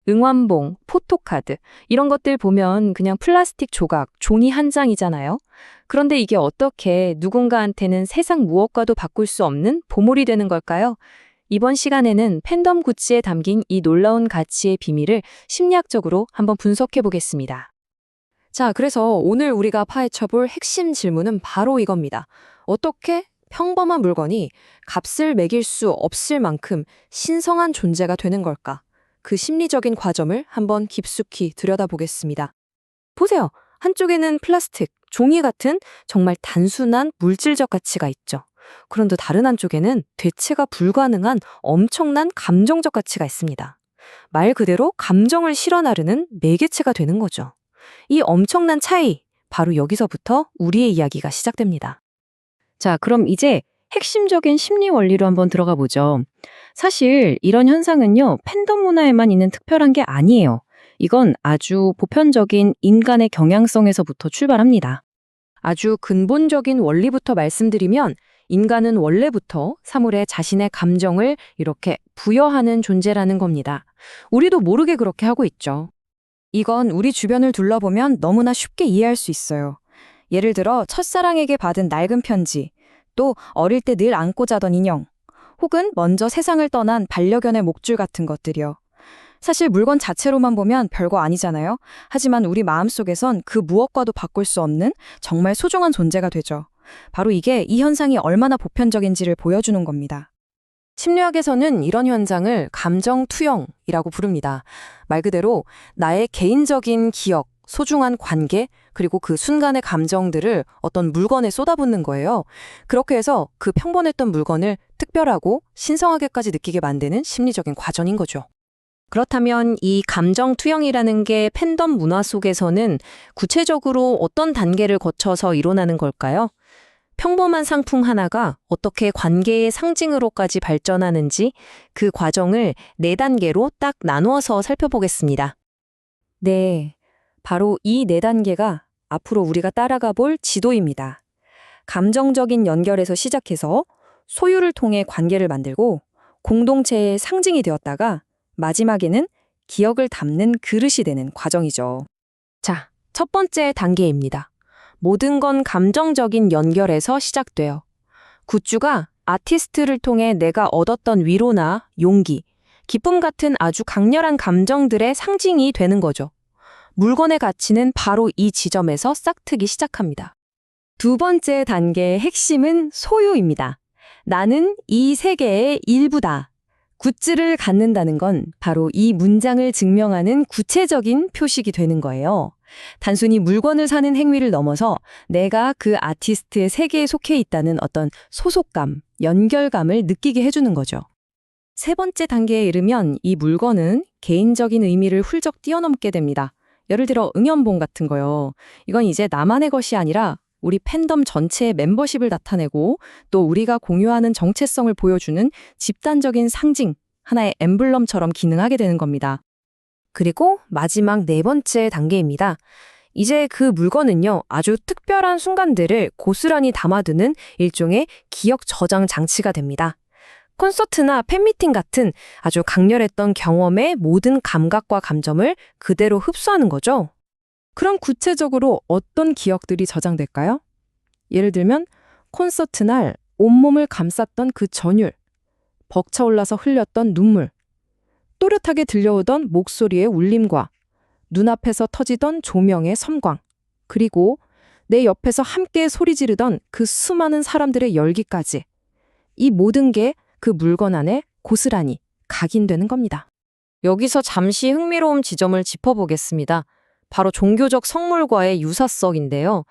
응원봉, 포토카드 이런 것들 보면 그냥 플라스틱 조각, 종이 한 장이잖아요. 그런데 이게 어떻게 누군가한테는 세상 무엇과도 바꿀 수 없는 보물이 되는 걸까요? 이번 시간에는 팬덤 굿즈에 담긴 이 놀라운 가치의 비밀을 심리학적으로 한번 분석해 보겠습니다. 자, 그래서 오늘 우리가 파헤쳐볼 핵심 질문은 바로 이겁니다. 어떻게 평범한 물건이 값을 매길 수 없을 만큼 신성한 존재가 되는 걸까? 그 심리적인 과정을 한번 깊숙이 들여다보겠습니다. 보세요. 한쪽에는 플라스틱, 종이 같은 정말 단순한 물질적 가치가 있죠. 그런데 다른 한쪽에는 대체가 불가능한 엄청난 감정적 가치가 있습니다. 말 그대로 감정을 실어 나르는 매개체가 되는 거죠. 이 엄청난 차이, 바로 여기서부터 우리의 이야기가 시작됩니다. 자, 그럼 이제 핵심적인 심리 원리로 한번 들어가 보죠. 사실 이런 현상은요, 팬덤 문화에만 있는 특별한 게 아니에요. 이건 아주 보편적인 인간의 경향성에서부터 출발합니다. 아주 근본적인 원리부터 말씀드리면 인간은 원래부터 사물에 자신의 감정을 이렇게 부여하는 존재라는 겁니다. 우리도 모르게 그렇게 하고 있죠. 이건 우리 주변을 둘러보면 너무나 쉽게 이해할 수 있어요. 예를 들어 첫사랑에게 받은 낡은 편지, 또 어릴 때 늘 안고 자던 인형, 혹은 먼저 세상을 떠난 반려견의 목줄 같은 것들이요. 사실 물건 자체로만 보면 별거 아니잖아요. 하지만 우리 마음속에선 그 무엇과도 바꿀 수 없는 정말 소중한 존재가 되죠. 바로 이게 이 현상이 얼마나 보편적인지를 보여주는 겁니다. 심리학에서는 이런 현상을 감정 투영이라고 부릅니다. 말 그대로 나의 개인적인 기억, 소중한 관계, 그리고 그 순간의 감정들을 어떤 물건에 쏟아붓는 거예요. 그렇게 해서 그 평범했던 물건을 특별하고 신성하게까지 느끼게 만드는 심리적인 과정인 거죠. 그렇다면 이 감정 투영이라는 게 팬덤 문화 속에서는 구체적으로 어떤 단계를 거쳐서 일어나는 걸까요? 평범한 상품 하나가 어떻게 관계의 상징으로까지 발전하는지 그 과정을 4단계로 딱 나누어서 살펴보겠습니다. 네, 바로 이 4단계가 앞으로 우리가 따라가 볼 지도입니다. 감정적인 연결에서 시작해서 소유를 통해 관계를 만들고 공동체의 상징이 되었다가 마지막에는 기억을 담는 그릇이 되는 과정이죠. 자, 첫 번째 단계입니다. 모든 건 감정적인 연결에서 시작돼요. 굿즈가 아티스트를 통해 내가 얻었던 위로나 용기, 기쁨 같은 아주 강렬한 감정들의 상징이 되는 거죠. 물건의 가치는 바로 이 지점에서 싹트기 시작합니다. 두 번째 단계의 핵심은 소유입니다. 나는 이 세계의 일부다. 굿즈를 갖는다는 건 바로 이 문장을 증명하는 구체적인 표식이 되는 거예요. 단순히 물건을 사는 행위를 넘어서 내가 그 아티스트의 세계에 속해 있다는 어떤 소속감, 연결감을 느끼게 해주는 거죠. 세 번째 단계에 이르면 이 물건은 개인적인 의미를 훌쩍 뛰어넘게 됩니다. 예를 들어 응연봉 같은 거요. 이건 이제 나만의 것이 아니라 우리 팬덤 전체의 멤버십을 나타내고 또 우리가 공유하는 정체성을 보여주는 집단적인 상징, 하나의 엠블럼처럼 기능하게 되는 겁니다. 그리고 마지막 4번째 단계입니다. 이제 그 물건은요, 아주 특별한 순간들을 고스란히 담아두는 일종의 기억 저장 장치가 됩니다. 콘서트나 팬미팅 같은 아주 강렬했던 경험의 모든 감각과 감정을 그대로 흡수하는 거죠. 그럼 구체적으로 어떤 기억들이 저장될까요? 예를 들면 콘서트 날 온몸을 감쌌던 그 전율, 벅차올라서 흘렸던 눈물, 또렷하게 들려오던 목소리의 울림과 눈앞에서 터지던 조명의 섬광, 그리고 내 옆에서 함께 소리 지르던 그 수많은 사람들의 열기까지, 이 모든 게 그 물건 안에 고스란히 각인되는 겁니다. 여기서 잠시 흥미로운 지점을 짚어보겠습니다. 바로 종교적 성물과의 유사성인데요.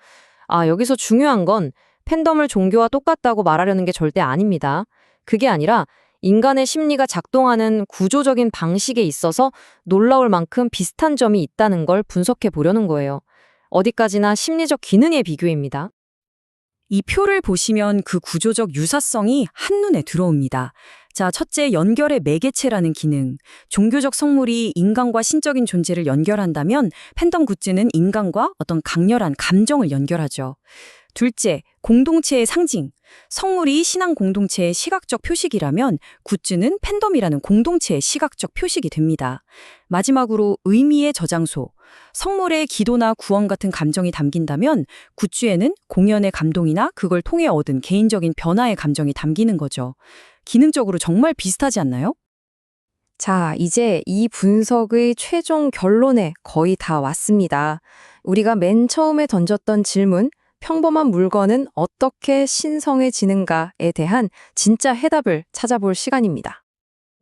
여기서 중요한 건 팬덤을 종교와 똑같다고 말하려는 게 절대 아닙니다. 그게 아니라 인간의 심리가 작동하는 구조적인 방식에 있어서 놀라울 만큼 비슷한 점이 있다는 걸 분석해 보려는 거예요. 어디까지나 심리적 기능의 비교입니다. 이 표를 보시면 그 구조적 유사성이 한눈에 들어옵니다. 자, 첫째, 연결의 매개체라는 기능. 종교적 성물이 인간과 신적인 존재를 연결한다면 팬덤 굿즈는 인간과 어떤 강렬한 감정을 연결하죠. 둘째, 공동체의 상징. 성물이 신앙 공동체의 시각적 표식이라면 굿즈는 팬덤이라는 공동체의 시각적 표식이 됩니다. 마지막으로 의미의 저장소. 성물에 기도나 구원 같은 감정이 담긴다면 굿즈에는 공연의 감동이나 그걸 통해 얻은 개인적인 변화의 감정이 담기는 거죠. 기능적으로 정말 비슷하지 않나요? 자, 이제 이 분석의 최종 결론에 거의 다 왔습니다. 우리가 맨 처음에 던졌던 질문, 평범한 물건은 어떻게 신성해지는가에 대한 진짜 해답을 찾아볼 시간입니다.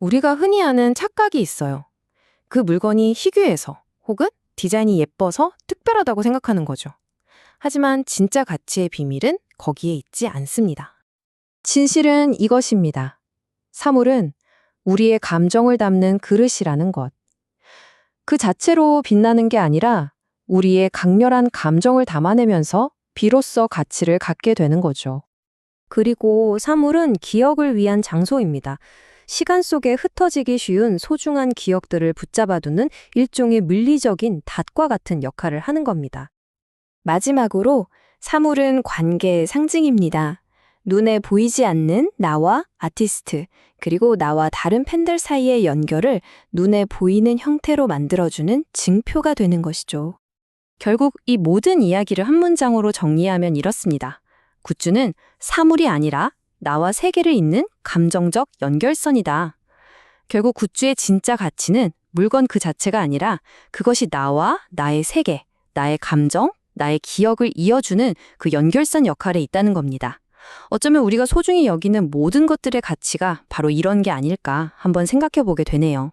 우리가 흔히 아는 착각이 있어요. 그 물건이 희귀해서 혹은 디자인이 예뻐서 특별하다고 생각하는 거죠. 하지만 진짜 가치의 비밀은 거기에 있지 않습니다. 진실은 이것입니다. 사물은 우리의 감정을 담는 그릇이라는 것. 그 자체로 빛나는 게 아니라 우리의 강렬한 감정을 담아내면서 비로소 가치를 갖게 되는 거죠. 그리고 사물은 기억을 위한 장소입니다. 시간 속에 흩어지기 쉬운 소중한 기억들을 붙잡아두는 일종의 물리적인 닷과 같은 역할을 하는 겁니다. 마지막으로 사물은 관계의 상징입니다. 눈에 보이지 않는 나와 아티스트, 그리고 나와 다른 팬들 사이의 연결을 눈에 보이는 형태로 만들어주는 증표가 되는 것이죠. 결국 이 모든 이야기를 한 문장으로 정리하면 이렇습니다. 굿즈는 사물이 아니라 나와 세계를 잇는 감정적 연결선이다. 결국 굿즈의 진짜 가치는 물건 그 자체가 아니라 그것이 나와 나의 세계, 나의 감정, 나의 기억을 이어주는 그 연결선 역할에 있다는 겁니다. 어쩌면 우리가 소중히 여기는 모든 것들의 가치가 바로 이런 게 아닐까 한번 생각해 보게 되네요.